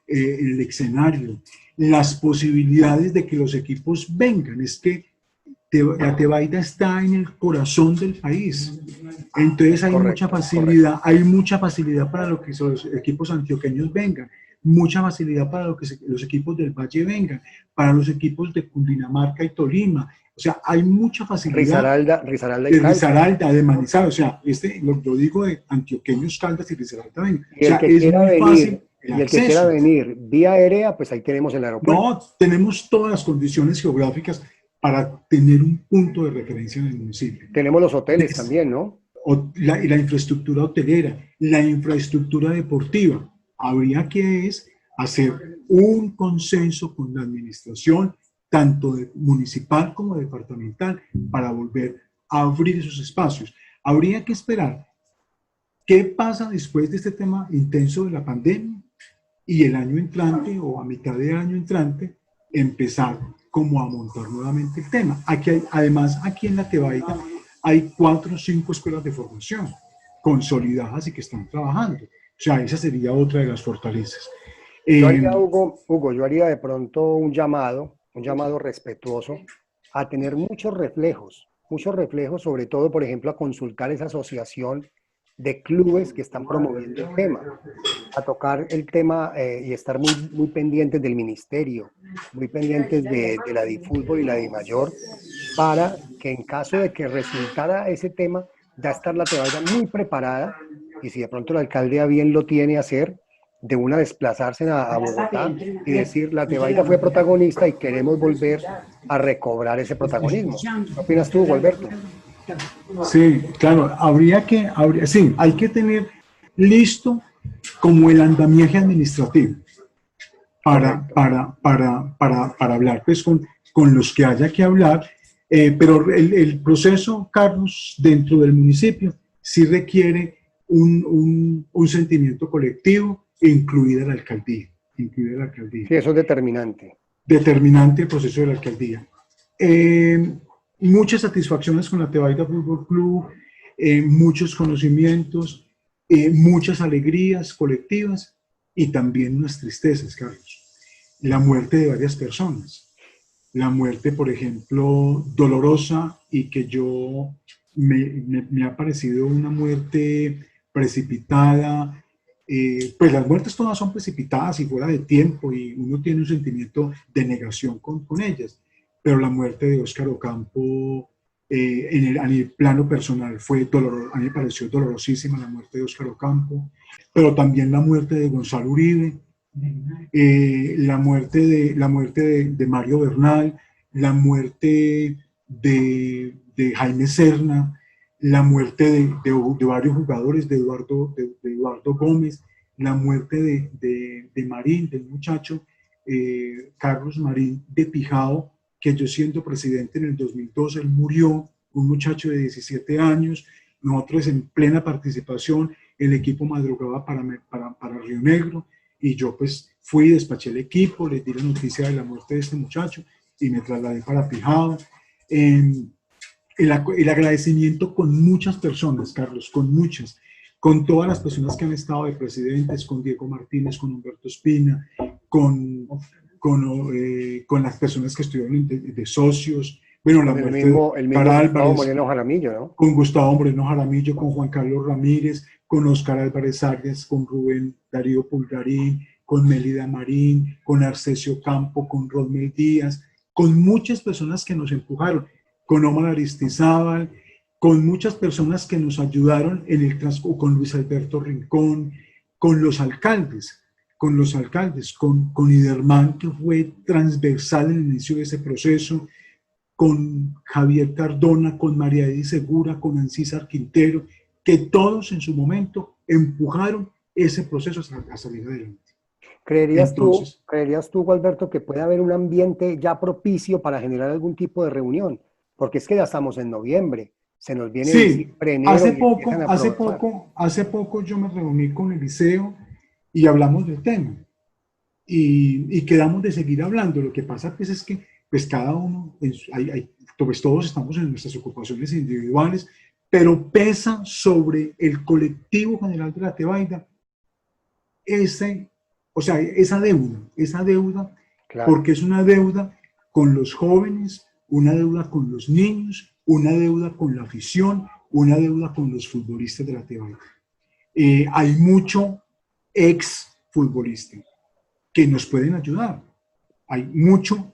El escenario, las posibilidades de que los equipos vengan, es que la Tebaida está en el corazón del país, entonces hay mucha facilidad para lo que los equipos antioqueños vengan, mucha facilidad para que los equipos del Valle vengan, para los equipos de Cundinamarca y Tolima, o sea, hay mucha facilidad. Risaralda, de Manizales, o sea, yo digo de antioqueños, Caldas y Risaralda vengan. Y el que quiera venir vía aérea, pues ahí tenemos el aeropuerto. No, tenemos todas las condiciones geográficas para tener un punto de referencia en el municipio. Tenemos los hoteles también, ¿no? La infraestructura hotelera, la infraestructura deportiva. Habría que hacer un consenso con la administración, tanto municipal como departamental, para volver a abrir esos espacios. Habría que esperar qué pasa después de este tema intenso de la pandemia, y el año entrante o a mitad de año entrante empezar como a montar nuevamente el tema. Además, aquí en la Tebaida hay 4 o 5 escuelas de formación consolidadas y que están trabajando. O sea, esa sería otra de las fortalezas. Yo haría, Hugo, yo haría de pronto un llamado respetuoso a tener muchos reflejos, sobre todo, por ejemplo, a consultar esa asociación de clubes que están promoviendo el tema, a tocar el tema y estar muy pendientes del ministerio, muy pendientes de la DiFútbol y la DiMayor, para que en caso de que resultara ese tema, ya estar la Tebaida muy preparada, y si de pronto el alcalde a bien lo tiene hacer, de una desplazarse a Bogotá y decir, la Tebaida fue protagonista y queremos volver a recobrar ese protagonismo. ¿Qué opinas tú, Alberto? Sí, claro, hay que tener listo como el andamiaje administrativo para hablar pues con los que haya que hablar, pero el proceso, Carlos, dentro del municipio sí requiere un sentimiento colectivo, incluida la alcaldía. Sí, eso es determinante. determinante del proceso de la alcaldía. Muchas satisfacciones con la Tebaida Fútbol Club, muchos conocimientos, muchas alegrías colectivas y también unas tristezas, Carlos. La muerte de varias personas. La muerte, por ejemplo, dolorosa y que yo me ha parecido una muerte precipitada. Pues las muertes todas son precipitadas y fuera de tiempo y uno tiene un sentimiento de negación con ellas. Pero la muerte de Óscar Ocampo a nivel plano personal fue doloroso, a mí me pareció dolorosísima la muerte de Óscar Ocampo, pero también la muerte de Gonzalo Uribe, la muerte de Mario Bernal, la muerte de Jaime Serna, la muerte de varios jugadores, de Eduardo Gómez, la muerte de Marín, del muchacho Carlos Marín de Pijao, que yo siendo presidente en el 2012, él murió, un muchacho de 17 años, nosotros en plena participación, el equipo madrugaba para Río Negro, y yo pues fui, despaché el equipo, les di la noticia de la muerte de este muchacho, y me trasladé para Pijao. El agradecimiento con muchas personas, Carlos, con todas las personas que han estado de presidentes, con Diego Martínez, con Humberto Espina, con las personas que estuvieron de socios, bueno, la muerte el de mismo Oscar Gustavo Álvarez, Moreno Jaramillo, ¿no? con Gustavo Moreno Jaramillo, con Juan Carlos Ramírez, con Óscar Álvarez Arias, con Rubén Darío Pulgarín, con Mélida Marín, con Arcesio Campo, con Rodmel Díaz, con muchas personas que nos empujaron, con Omar Aristizábal, con muchas personas que nos ayudaron en el transcurso, con Luis Alberto Rincón, con los alcaldes, con Iderman, que fue transversal en el inicio de ese proceso, con Javier Cardona, con María Edith Segura, con Ancísar Quintero, que todos en su momento empujaron ese proceso a salir adelante. ¿Creerías tú, Gualberto, que puede haber un ambiente ya propicio para generar algún tipo de reunión? Porque es que ya estamos en noviembre, se nos viene diciembre, enero hace poco yo me reuní con el liceo y hablamos del tema y quedamos de seguir hablando. Lo que pasa pues, es que pues cada uno, pues todos estamos en nuestras ocupaciones individuales, pero pesa sobre el colectivo general de la Tebaida esa deuda, claro. Porque es una deuda con los jóvenes, una deuda con los niños, una deuda con la afición, una deuda con los futbolistas de la Tebaida. Hay mucho ex futbolista que nos pueden ayudar. Hay mucho,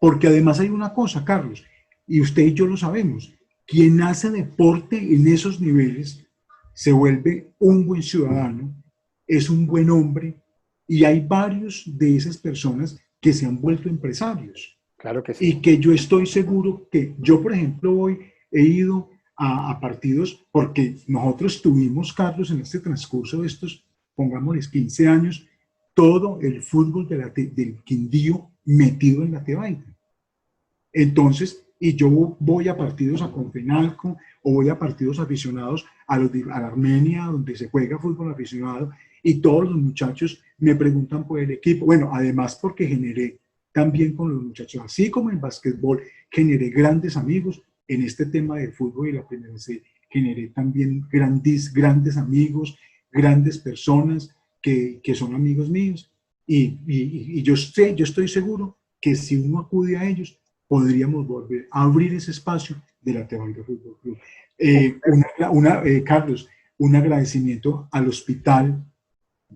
porque además hay una cosa, Carlos, y usted y yo lo sabemos, quien hace deporte en esos niveles se vuelve un buen ciudadano, es un buen hombre, y hay varios de esas personas que se han vuelto empresarios. Claro que sí. Y que yo estoy seguro que yo, por ejemplo, hoy he ido a partidos porque nosotros tuvimos, Carlos, en este transcurso de estos, pongámosles 15 años, todo el fútbol del Quindío metido en la Tebaida. Entonces, y yo voy a partidos a Confenalco o voy a partidos aficionados a la Armenia, donde se juega fútbol aficionado, y todos los muchachos me preguntan por el equipo. Bueno, además porque generé también con los muchachos, así como en básquetbol, generé grandes amigos. En este tema de fútbol y la primera C, generé también grandes amigos, grandes personas que son amigos míos. Y yo estoy seguro que si uno acude a ellos, podríamos volver a abrir ese espacio de la Tebaida Fútbol Club. Carlos, un agradecimiento al hospital,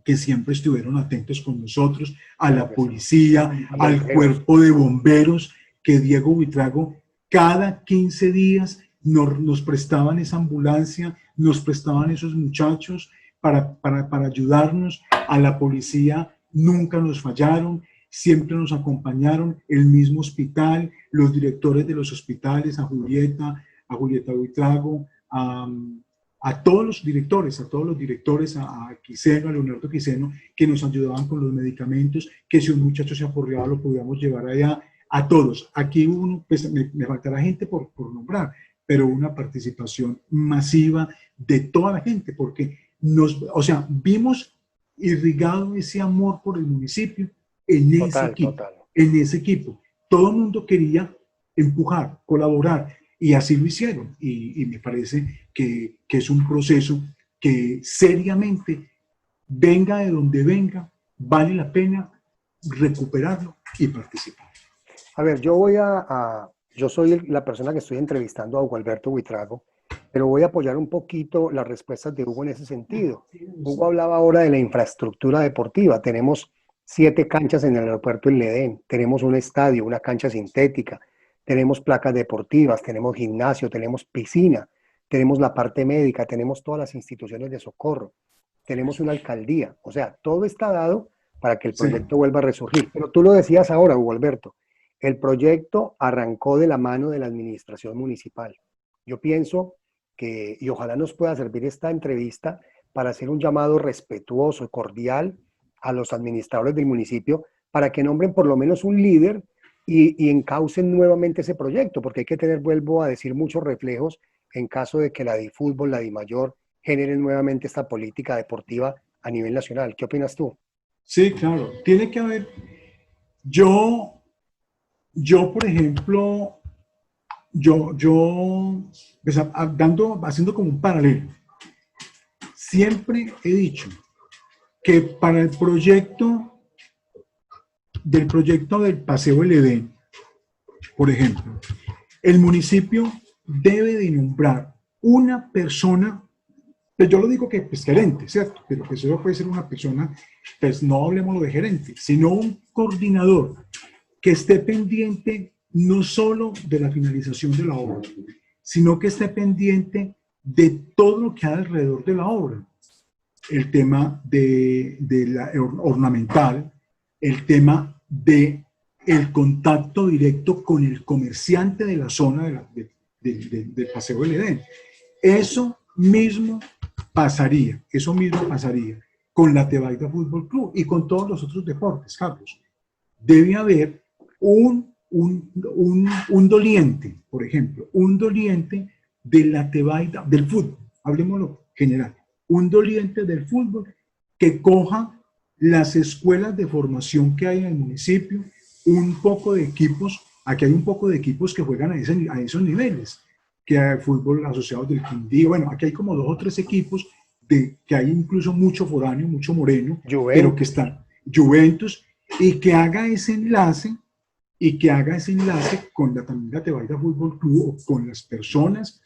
que siempre estuvieron atentos con nosotros, a la policía, al cuerpo de bomberos, que Diego Buitrago cada 15 días nos prestaban esa ambulancia, nos prestaban esos muchachos para ayudarnos. A la policía nunca nos fallaron, siempre nos acompañaron, el mismo hospital, los directores de los hospitales, a Julieta Buitrago, a todos los directores, a Quiseno, a Leonardo Quiseno, que nos ayudaban con los medicamentos, que si un muchacho se aporreaba lo podíamos llevar allá, a todos. Aquí uno, pues me faltará gente por nombrar, pero una participación masiva de toda la gente, porque vimos irrigado ese amor por el municipio en ese equipo. en ese equipo. Todo el mundo quería empujar, colaborar, y así lo hicieron. Y me parece que es un proceso que seriamente, venga de donde venga, vale la pena recuperarlo y participar. A ver, yo soy la persona que estoy entrevistando a Hugo Alberto Buitrago, pero voy a apoyar un poquito las respuestas de Hugo en ese sentido. Hugo hablaba ahora de la infraestructura deportiva. Tenemos 7 canchas en el aeropuerto en Ledén, tenemos un estadio, una cancha sintética, tenemos placas deportivas, tenemos gimnasio, tenemos piscina, tenemos la parte médica, tenemos todas las instituciones de socorro, tenemos una alcaldía. O sea, todo está dado para que el Sí, proyecto vuelva a resurgir. Pero tú lo decías ahora, Hugo Alberto, el proyecto arrancó de la mano de la administración municipal. Yo pienso que, y ojalá nos pueda servir esta entrevista para hacer un llamado respetuoso, cordial a los administradores del municipio para que nombren por lo menos un líder y encaucen nuevamente ese proyecto, porque hay que tener, vuelvo a decir, muchos reflejos en caso de que la DIFútbol, la DIMAYOR, generen nuevamente esta política deportiva a nivel nacional. ¿Qué opinas tú? sí, claro. Tiene que haber. Yo por ejemplo, pues, haciendo como un paralelo, siempre he dicho que para el proyecto del Paseo del Edén, por ejemplo, el municipio debe de nombrar una persona, pues yo lo digo que pues gerente, ¿cierto? Pero que eso puede ser una persona, pues no hablemos de gerente, sino un coordinador que esté pendiente no solo de la finalización de la obra, sino que esté pendiente de todo lo que hay alrededor de la obra. El tema de la ornamental, el tema de el contacto directo con el comerciante de la zona del Paseo del Edén. Eso mismo pasaría con la Tebaida Fútbol Club y con todos los otros deportes, Carlos. Debe haber un doliente, por ejemplo, un doliente de la Tebaida, del fútbol, hablemoslo general, un doliente del fútbol que coja las escuelas de formación que hay en el municipio, un poco de equipos, aquí hay un poco de equipos que juegan a esos niveles, que hay fútbol asociado del Quindío, bueno, aquí hay como 2 o 3 equipos que hay incluso mucho foráneo, mucho moreno, Juventus. Pero que están Juventus, y que haga ese enlace con también la Tebaida Fútbol Club o con las personas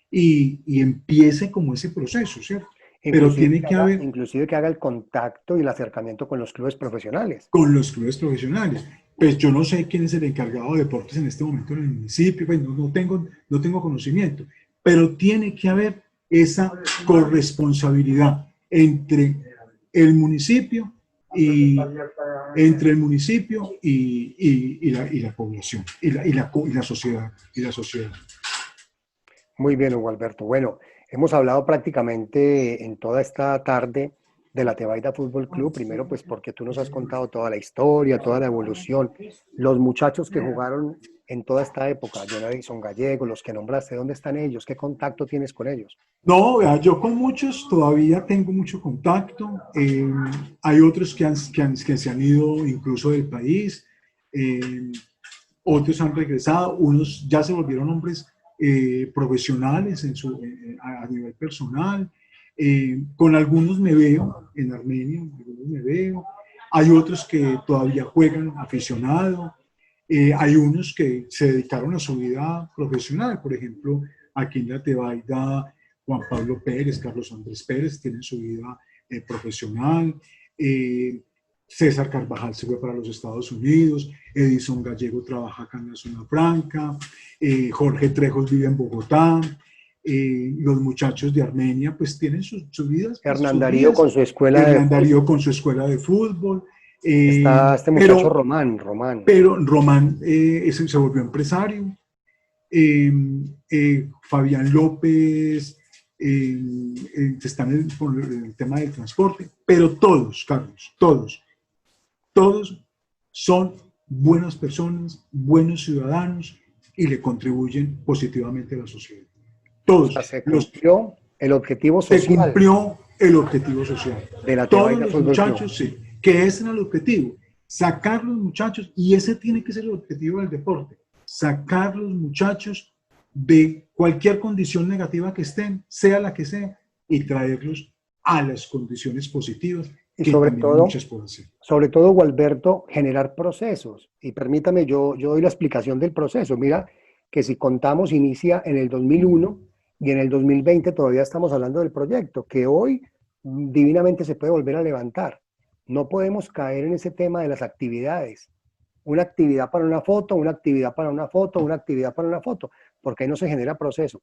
y empiece como ese proceso, ¿cierto? Pero tiene que haber inclusive que haga el contacto y el acercamiento con los clubes profesionales. con los clubes profesionales. Pues yo no sé quién es el encargado de deportes en este momento en el municipio, pues no tengo conocimiento, pero tiene que haber esa corresponsabilidad entre el municipio y la población y la sociedad. Muy bien, Hugo Alberto. Bueno, hemos hablado prácticamente en toda esta tarde de la Tebaida Fútbol Club. Primero, pues porque tú nos has contado toda la historia, toda la evolución, los muchachos que jugaron en toda esta época, John Edison Gallego, los que nombraste, ¿dónde están ellos? ¿Qué contacto tienes con ellos? No, vea, yo con muchos todavía tengo mucho contacto. Hay otros que se han ido incluso del país. Otros han regresado. Unos ya se volvieron hombres profesionales a nivel personal. Con algunos me veo en Armenia, algunos me veo. Hay otros que todavía juegan aficionado. Hay unos que se dedicaron a su vida profesional. Por ejemplo, aquí en la Tebaida, Juan Pablo Pérez, Carlos Andrés Pérez tienen su vida profesional. César Carvajal se fue para los Estados Unidos, Edison Gallego trabaja acá en la zona franca, Jorge Trejos vive en Bogotá, los muchachos de Armenia pues tienen sus vidas. Hernán Darío con su escuela de fútbol. Está este muchacho Román. Pero Román se volvió empresario. Fabián López están por el tema del transporte, pero todos, Carlos, todos son buenas personas, buenos ciudadanos y le contribuyen positivamente a la sociedad. Todos. O sea, se cumplió el objetivo social. Se cumplió el objetivo social. De la Todos los muchachos, sí, que ese era el objetivo. sacar los muchachos, y ese tiene que ser el objetivo del deporte, sacar los muchachos de cualquier condición negativa que estén, sea la que sea, y traerlos a las condiciones positivas, Y que también hay muchas por hacer. sobre todo, Gualberto, generar procesos. Y permítame, yo doy la explicación del proceso. Mira que si contamos, inicia en el 2001 y en el 2020 todavía estamos hablando del proyecto, que hoy divinamente se puede volver a levantar. No podemos caer en ese tema de las actividades. Una actividad para una foto, una actividad para una foto, una actividad para una foto, porque ahí no se genera proceso.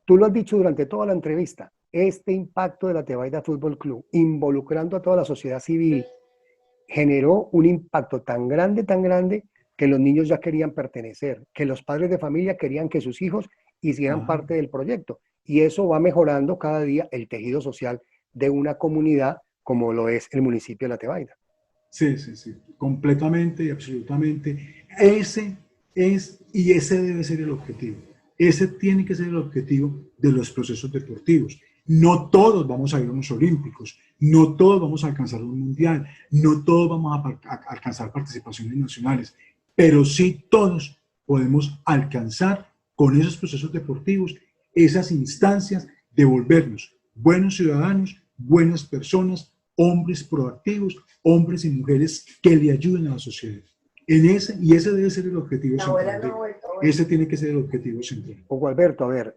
Tú lo has dicho durante toda la entrevista, este impacto de la Tebaida Fútbol Club, involucrando a toda la sociedad civil, generó un impacto tan grande, que los niños ya querían pertenecer, que los padres de familia querían que sus hijos hicieran parte del proyecto. Y eso va mejorando cada día el tejido social de una comunidad como lo es el municipio de La Tebaida. Sí, sí, sí, completamente y absolutamente. Ese es y ese debe ser el objetivo. Ese tiene que ser el objetivo de los procesos deportivos. No todos vamos a ir a unos olímpicos, no todos vamos a alcanzar un mundial, no todos vamos a alcanzar participaciones nacionales, pero sí todos podemos alcanzar con esos procesos deportivos esas instancias de volvernos buenos ciudadanos, buenas personas, hombres proactivos, hombres y mujeres que le ayuden a la sociedad. Y ese debe ser el objetivo central. Ese tiene que ser el objetivo central. Hugo Alberto, a ver,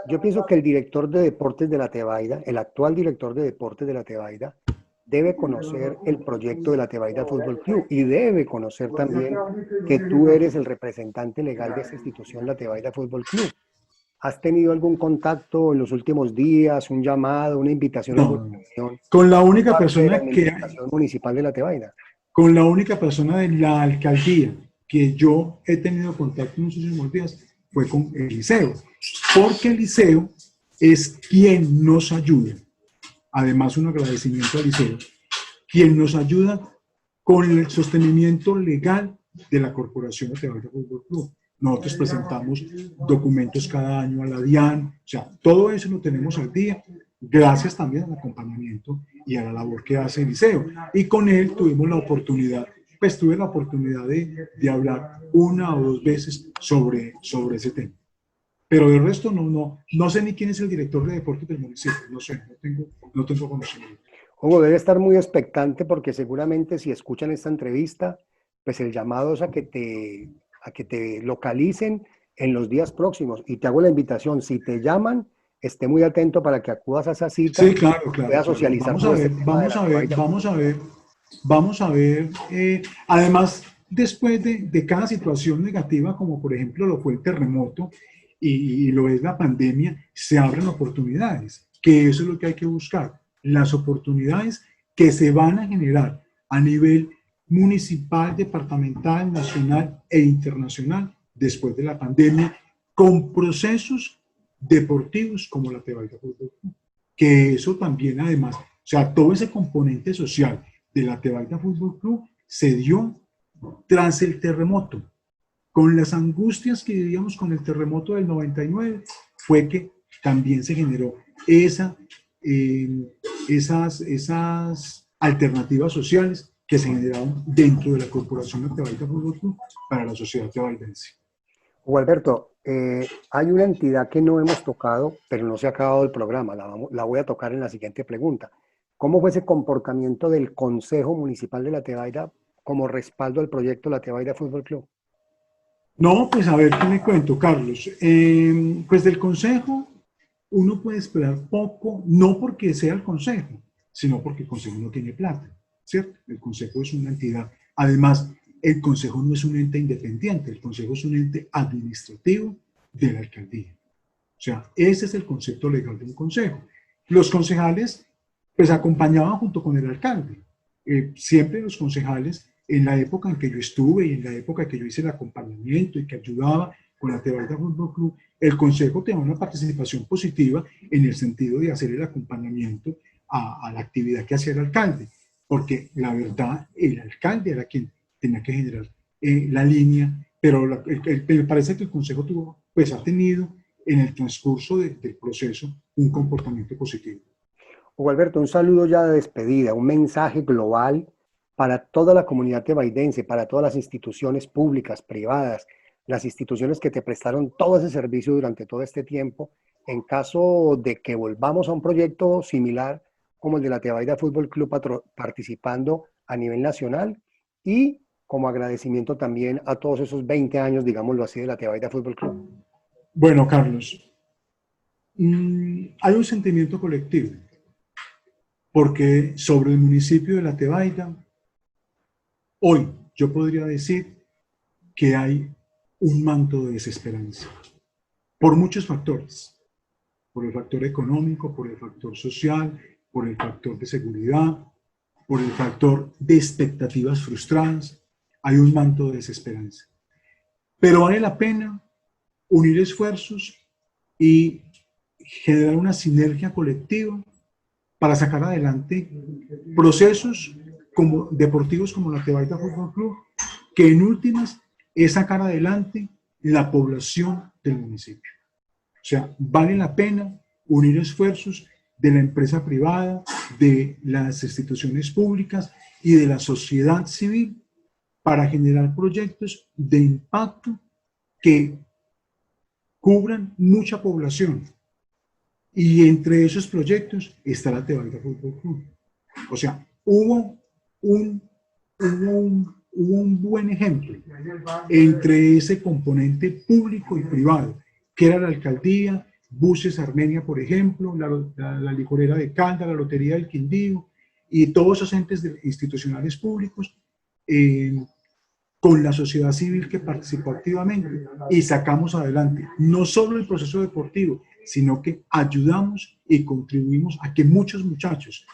yo pienso que el director de deportes de La Tebaida, el actual director de deportes de La Tebaida, debe conocer el proyecto de La Tebaida Fútbol Club y debe conocer también que tú eres el representante legal de esta institución, La Tebaida Fútbol Club. ¿Has tenido algún contacto en los últimos días, un llamado, una invitación a alguna No, reunión con la por única parte de la persona que, administración municipal de La Tebaida? con la única persona de la alcaldía que yo he tenido contacto en los últimos días fue con el liceo, porque el liceo es quien nos ayuda. Además, un agradecimiento al liceo, quien nos ayuda con el sostenimiento legal de la Corporación de Tebaida Fútbol Club. Nosotros presentamos documentos cada año a la DIAN, o sea, todo eso lo tenemos al día, gracias también al acompañamiento y a la labor que hace el liceo. Y con él tuvimos la oportunidad, pues tuve la oportunidad de hablar una o dos veces sobre ese tema. Pero del resto no sé ni quién es el director de deportes del municipio, no sé, no tengo conocimiento. Hugo, debe estar muy expectante porque seguramente si escuchan esta entrevista, pues el llamado es a que te localicen en los días próximos. Y te hago la invitación, si te llaman, esté muy atento para que acudas a esa cita Sí, claro, y claro, puedas claro. socializar Vamos a todo este ver, tema de vamos la a ver, Tebaida vamos a Fútbol ver, Club. vamos a ver. Además, después de cada situación negativa, como por ejemplo lo fue el terremoto y lo es la pandemia, se abren oportunidades, que eso es lo que hay que buscar. Las oportunidades que se van a generar a nivel municipal, departamental, nacional e internacional después de la pandemia, con procesos deportivos como la Tebaida Fútbol Club. Que eso también además, o sea, todo ese componente social de la Tebaida Fútbol Club se dio tras el terremoto. Con las angustias que vivíamos con el terremoto del 99, fue que también se generó esas alternativas sociales que se generaron dentro de la Corporación de Tebaida Fútbol Club para la sociedad tebaidense. Hugo Alberto, hay una entidad que no hemos tocado, pero no se ha acabado el programa, la voy a tocar en la siguiente pregunta. ¿Cómo fue ese comportamiento del Consejo Municipal de La Tebaida como respaldo al proyecto La Tebaida Fútbol Club? No, pues a ver, ¿qué me cuento, Carlos? Pues del consejo uno puede esperar poco, no porque sea el consejo, sino porque el consejo no tiene plata, ¿cierto? El consejo es una entidad. Además, el consejo no es un ente independiente, el consejo es un ente administrativo de la alcaldía. O sea, ese es el concepto legal de un consejo. Los concejales, pues acompañaban junto con el alcalde. Siempre los concejales, en la época en que yo estuve y en la época en que yo hice el acompañamiento y que ayudaba con la Tebaida Fútbol Club, el consejo tenía una participación positiva en el sentido de hacer el acompañamiento a la actividad que hacía el alcalde, porque la verdad, el alcalde era quien tenía que generar la línea, pero me parece que el consejo pues ha tenido en el transcurso del proceso un comportamiento positivo. Hugo Alberto, un saludo ya de despedida, un mensaje global para toda la comunidad tebaidense, para todas las instituciones públicas, privadas, las instituciones que te prestaron todo ese servicio durante todo este tiempo, en caso de que volvamos a un proyecto similar como el de la Tebaida Fútbol Club participando a nivel nacional y como agradecimiento también a todos esos 20 años, digámoslo así, de la Tebaida Fútbol Club. Bueno, Carlos, hay un sentimiento colectivo, porque sobre el municipio de La Tebaida, hoy yo podría decir que hay un manto de desesperanza, por muchos factores, por el factor económico, por el factor social, por el factor de seguridad, por el factor de expectativas frustradas, hay un manto de desesperanza. Pero vale la pena unir esfuerzos y generar una sinergia colectiva para sacar adelante procesos como deportivos como la Tebaida Fútbol Club, que en últimas es sacar adelante la población del municipio. O sea, vale la pena unir esfuerzos de la empresa privada, de las instituciones públicas y de la sociedad civil para generar proyectos de impacto que cubran mucha población. Y entre esos proyectos está la Tebaida Fútbol Club. O sea, hubo un buen ejemplo entre ese componente público y privado, que era la alcaldía, Buses Armenia, por ejemplo, la licorera de Caldas, la Lotería del Quindío, y todos esos entes institucionales públicos, con la sociedad civil que participó activamente, y sacamos adelante no solo el proceso deportivo, sino que ayudamos y contribuimos a que muchos muchachos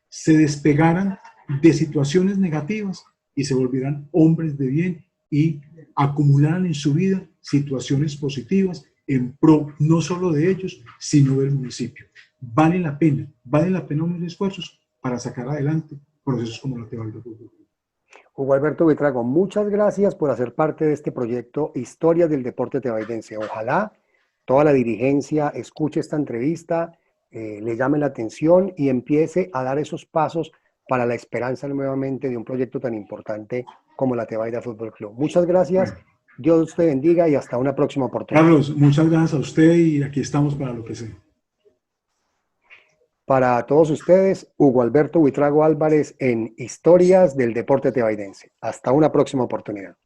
se despegaran de situaciones negativas y se volvieran hombres de bien y acumularan en su vida situaciones positivas en pro no solo de ellos, sino del municipio. Vale la pena unir esfuerzos para sacar adelante procesos como la Tebaida Fútbol Club. Hugo Alberto Buitrago, muchas gracias por hacer parte de este proyecto Historias del Deporte Tebaidense. Ojalá toda la dirigencia escuche esta entrevista, le llame la atención y empiece a dar esos pasos para la esperanza nuevamente de un proyecto tan importante como la Tebaida Fútbol Club. Muchas gracias, Dios te bendiga y hasta una próxima oportunidad. Carlos, muchas gracias a usted y aquí estamos para lo que sea. Para todos ustedes, Hugo Alberto Buitrago Álvarez en Historias del Deporte Tebaidense. Hasta una próxima oportunidad.